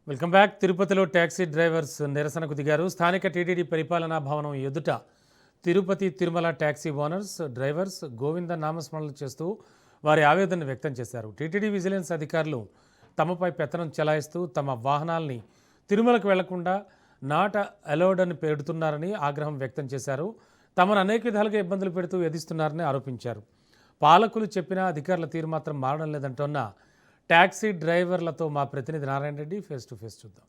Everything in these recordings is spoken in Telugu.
Welcome back. తిరుపతిలో ట్యాక్సీ డ్రైవర్స్ నిరసనకు దిగారు. స్థానిక టీటీడీ పరిపాలనా భవనం ఎదుట Tirupati Tirumala taxi owners drivers Govinda నామస్మరణలు చేస్తూ వారి ఆవేదన వ్యక్తం చేశారు. టీటీడీ విజిలెన్స్ అధికారులు తమపై పెత్తనం చెలాయిస్తూ తమ వాహనాల్ని తిరుమలకు వెళ్లకుండా నాట్ అలౌడ్ అని పెడుతున్నారని ఆగ్రహం వ్యక్తం చేశారు. తమను అనేక విధాలుగా ఇబ్బందులు పెడుతూ వేధిస్తున్నారని ఆరోపించారు. పాలకులు చెప్పినా అధికారుల తీరు మాత్రం మారడం లేదంటున్న ట్యాక్సీ డ్రైవర్లతో మా ప్రతినిధి Narayana Reddy face to face చూద్దాం.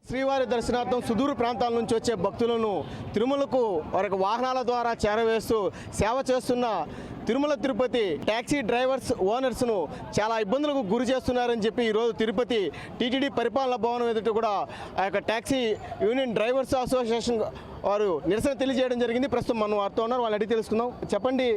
శ్రీవారి దర్శనార్థం సుదూర ప్రాంతాల నుంచి వచ్చే భక్తులను తిరుమలకు వారికి వాహనాల ద్వారా చేరవేస్తూ సేవ చేస్తున్న తిరుమల తిరుపతి ట్యాక్సీ డ్రైవర్స్ ఓనర్స్ను చాలా ఇబ్బందులకు గురి చేస్తున్నారని చెప్పి ఈరోజు తిరుపతి టీటీడీ పరిపాలనా భవనం ఎదుట కూడా ఆ యొక్క ట్యాక్సీ యూనియన్ డ్రైవర్స్ అసోసియేషన్ వారు నిరసన తెలియజేయడం జరిగింది. ప్రస్తుతం మనం వారితో ఉన్నారు, వాళ్ళు అడిగి తెలుసుకుందాం. చెప్పండి,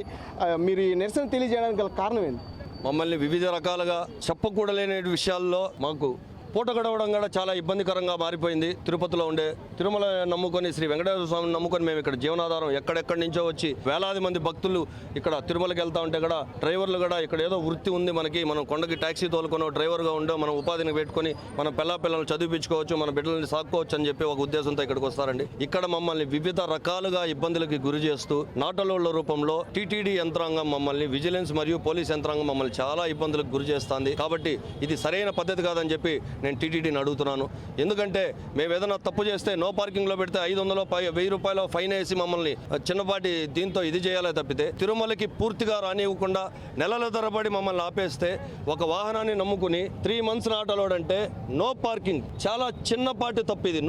మీరు ఈ నిరసన తెలియజేయడానికి గల కారణం ఏంటి? మమ్మల్ని వివిధ రకాలుగా చెప్పకూడలేని విషయాల్లో మాకు పూట గడవడం కూడా చాలా ఇబ్బందికరంగా మారిపోయింది. తిరుపతిలో ఉండే తిరుమల నమ్ముకొని శ్రీ వెంకటేశ్వర స్వామిని నమ్ముకొని మేము ఇక్కడ జీవనాధారం ఎక్కడెక్కడి నుంచో వచ్చి వేలాది మంది భక్తులు ఇక్కడ తిరుమలకి వెళ్తా ఉంటే కూడా డ్రైవర్లు కూడా ఇక్కడ ఏదో వృత్తి ఉంది మనకి, మనం కొండకి ట్యాక్సీ తోలుకొని డ్రైవర్గా ఉండో మనం ఉపాధిని పెట్టుకొని మన పిల్లలను చదివించుకోవచ్చు, మన బిడ్డలని సాక్కోవచ్చు అని చెప్పి ఒక ఉద్దేశంతో ఇక్కడికి వస్తారండి. ఇక్కడ మమ్మల్ని వివిధ రకాలుగా ఇబ్బందులకి గురి చేస్తూ నాటలోళ్ల రూపంలో టీటీడీ యంత్రాంగం మమ్మల్ని విజిలెన్స్ మరియు పోలీస్ యంత్రాంగం మమ్మల్ని చాలా ఇబ్బందులకు గురి చేస్తుంది. కాబట్టి ఇది సరైన పద్ధతి కాదని చెప్పి నేను టీటీడీని అడుగుతున్నాను. ఎందుకంటే మేము ఏదైనా తప్పు చేస్తే నో పార్కింగ్లో పెడితే 500 1000 రూపాయలు ఫైన్ వేసి మమ్మల్ని చిన్నపాటి దీంతో ఇది చేయాలే తప్పితే తిరుమలకి పూర్తిగా రానివ్వకుండా నెలల తరబడి మమ్మల్ని ఆపేస్తే ఒక వాహనాన్ని నమ్ముకుని 3 months నాట్ అలౌడ్ అంటే నో పార్కింగ్ చాలా చిన్నపాటి తప్పు ఇది.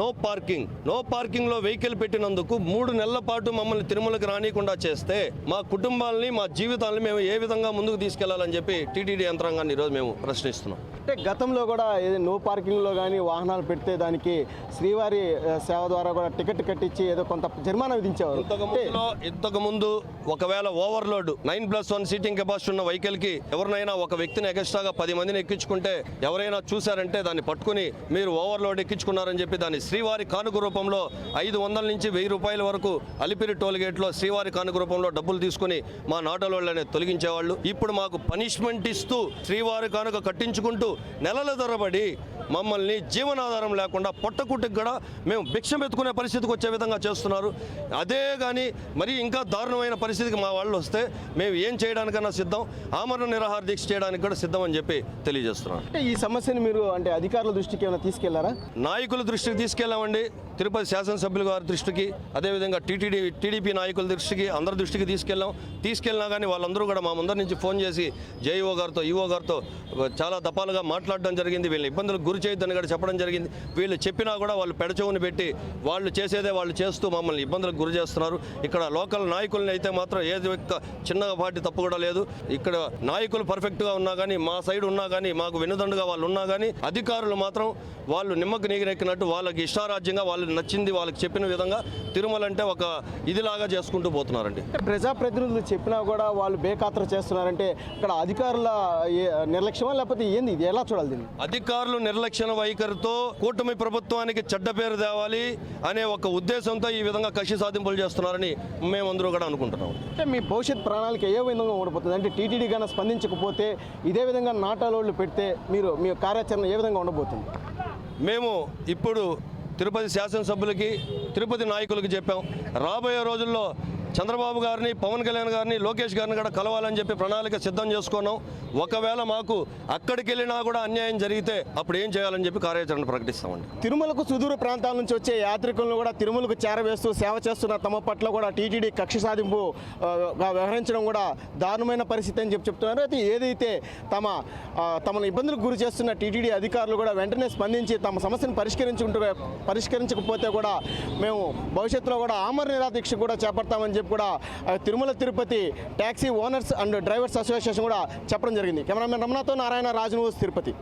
నో పార్కింగ్లో వెహికల్ పెట్టినందుకు 3 నెలల పాటు మమ్మల్ని తిరుమలకి రానియకుండా చేస్తే మా కుటుంబాలని మా జీవితాలని మేము ఏ విధంగా ముందుకు తీసుకెళ్లాలని చెప్పి టీటీడీ యంత్రాంగాన్ని ఈరోజు మేము ప్రశ్నిస్తున్నాం. అంటే గతంలో కూడా నో పార్కింగ్లో కానీ వాహనాలు పెడితే దానికి శ్రీవారి సేవ ద్వారా కూడా టికెట్ కట్టించి ఏదో కొంత జరిమానా విధించేవారు. ఇంతకుముందు ఒకవేళ ఓవర్లోడ్ 9+1 సీటింగ్ కెపాసిటీ ఉన్న వెహికల్కి ఎవరినైనా ఒక వ్యక్తిని ఎక్స్ట్రాగా 10 మందిని ఎక్కించుకుంటే ఎవరైనా చూశారంటే దాన్ని పట్టుకుని మీరు ఓవర్లోడ్ ఎక్కించుకున్నారని చెప్పి దాన్ని శ్రీవారి కానుక రూపంలో 500 నుంచి 1000 రూపాయల వరకు అలిపిరి టోల్ గేట్లో శ్రీవారి కానుక రూపంలో డబ్బులు తీసుకుని మా నాటోళ్ళనే తొలగించేవాళ్ళు. ఇప్పుడు మాకు పనిష్మెంట్ ఇస్తూ శ్రీవారి కానుక కట్టించుకుంటూ నెలల తరబడి మమ్మల్ని జీవనాధారం లేకుండా పొట్టకుట్టుకు కూడా మేము భిక్షం ఎత్తుకునే పరిస్థితికి వచ్చే విధంగా చేస్తున్నారు. అదే కానీ మరి ఇంకా దారుణమైన పరిస్థితికి మా వాళ్ళు వస్తే మేము ఏం చేయడానికన్నా సిద్ధం, ఆమరణ నిరాహార దీక్ష చేయడానికి కూడా సిద్ధం అని చెప్పి తెలియజేస్తున్నాను. అంటే ఈ సమస్యను మీరు అంటే అధికారుల దృష్టికి ఏమైనా తీసుకెళ్లారా? నాయకుల దృష్టికి తీసుకెళ్ళామండి, తిరుపతి శాసనసభ్యుల గారి దృష్టికి, అదేవిధంగా టీడీపీ నాయకుల దృష్టికి, అందరి దృష్టికి తీసుకెళ్ళినా కానీ వాళ్ళందరూ కూడా మా ముందర నుంచి ఫోన్ చేసి జేఈఓ గారితో ఈఓ గారితో చాలా దఫాలుగా మాట్లాడడం జరిగింది. వీళ్ళని ఇబ్బందులకు గురి చేయొద్దని కూడా చెప్పడం జరిగింది. వీళ్ళు చెప్పినా కూడా వాళ్ళు పెడచెవుని పెట్టి వాళ్ళు చేసేదే వాళ్ళు చేస్తూ మమ్మల్ని ఇబ్బందులకు గురి చేస్తున్నారు. ఇక్కడ లోకల్ నాయకుల్ని అయితే మాత్రం ఏది చిన్నపాటి తప్పు కూడా లేదు. ఇక్కడ నాయకులు పర్ఫెక్ట్గా ఉన్నా కానీ, మా సైడ్ ఉన్నా కానీ, మాకు వెనుదండుగా వాళ్ళు ఉన్నా కానీ అధికారులు మాత్రం వాళ్ళు నిమ్మకు నీగిరెక్కినట్టు వాళ్ళకి ఇష్టారాజ్యంగా వాళ్ళు నచ్చింది వాళ్ళకి చెప్పిన విధంగా తిరుమల అంటే ఒక ఇదిలాగా చేసుకుంటూ పోతున్నారండి. ప్రజాప్రతినిధులు చెప్పినా కూడా వాళ్ళు బేఖాతరు చేస్తున్నారంటే ఇక్కడ అధికారుల నిర్లక్ష్యమా లేకపోతే ఏంది, ఇది ఎలా చూడాలి దీన్ని? అధికారులు నిర్లక్ష్య వైఖరితో కూటమి ప్రభుత్వానికి చెడ్డ పేరు తేవాలి అనే ఒక ఉద్దేశంతో ఈ విధంగా కక్ష సాధింపులు చేస్తున్నారని మేమందరూ కూడా అనుకుంటున్నాం. అంటే మీ భవిష్యత్ ప్రణాళిక ఏ విధంగా ఉండబోతుంది? అంటే టీటీడీ గానీ స్పందించకపోతే ఇదే విధంగా నాటాలోళ్ళు పెడితే మీ కార్యాచరణ ఏ విధంగా ఉండబోతుంది? మేము ఇప్పుడు తిరుపతి శాసనసభ్యులకి, తిరుపతి నాయకులకి చెప్పాం, రాబోయే రోజుల్లో చంద్రబాబు గారిని, పవన్ కళ్యాణ్ గారిని, లోకేష్ గారిని కూడా కలవాలని చెప్పి ప్రణాళిక సిద్ధం చేసుకున్నాం. ఒకవేళ మాకు అక్కడికి వెళ్ళినా కూడా అన్యాయం జరిగితే అప్పుడు ఏం చేయాలని చెప్పి కార్యాచరణ ప్రకటిస్తామండి. తిరుమలకు సుదూర ప్రాంతాల నుంచి వచ్చే యాత్రికులను కూడా తిరుమలకు చేరవేస్తూ సేవ చేస్తున్న తమ పట్ల కూడా టీటీడీ కక్ష సాధింపు వ్యవహరించడం కూడా దారుణమైన పరిస్థితి అని చెప్తున్నారు. అయితే ఏదైతే తమను ఇబ్బందులకు గురి చేస్తున్న టీటీడీ అధికారులు కూడా వెంటనే స్పందించి తమ సమస్యను పరిష్కరించకపోతే కూడా మేము భవిష్యత్తులో కూడా ఆమరణ నిరాహార దీక్ష కూడా చేపడతామని కూడా Tirumala Tirupati taxi owners and drivers association కూడా చెప్పడం జరిగింది. కెమెరామెన్ రమణతో నారాయణ, రాజ్ న్యూస్, తిరుపతి.